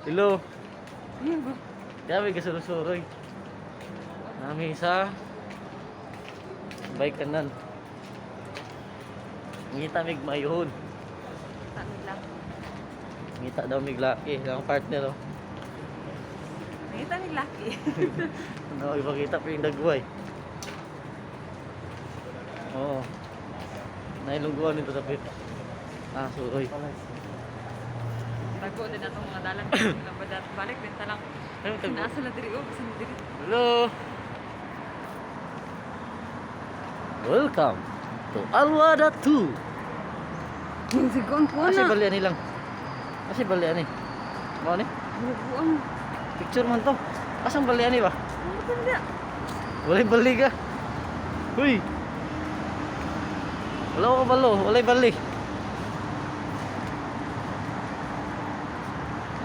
Hello. Ayun ba? Dami ka surusuroy. Nami sa bike kanan. Ngita mig mayuhon. Tanong lang. Ngita daw mig laki. Ang partner oh. Nakita ni Lucky. Ano, ipakita pa yung dagway. Oo. Nailungguan nito tapit. Ah, suroy. Bago din na itong mga dalan. Balik, benta lang. Ayun, tagbo. Nasa na diri, kasi na diri. Hello. Welcome to Alwada 2. Yung sigon po Kasi na. balian ni lang. Kasi balian ni. Mau ni? Bubuan. Picture man to. Asang balian ni ba? Ano ba niya? Walay bali ka. Huy. Wala ko balo, walay bali.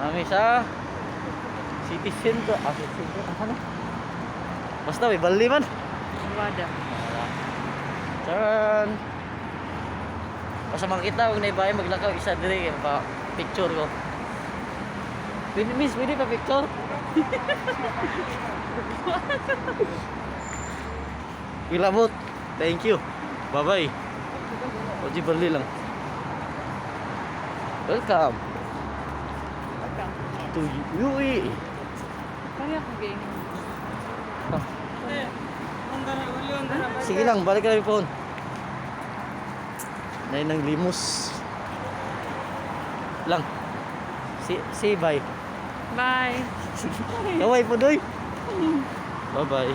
Kami sa City Center. Ah, City Center. Apa na? Basta may bali man. Wada. Charan. Basta makita kung naibaya maglakaw isa dire kay pa picture ko. Pwede miss, pwede pa picture. Pilabot. Thank you. Bye-bye. Oji bali lang. Welcome to UE. Kaya akong game. Sige lang, balik ka na yung phone. Nain ng limus. Lang. Say bye. Bye. Kaway po doy. Bye-bye.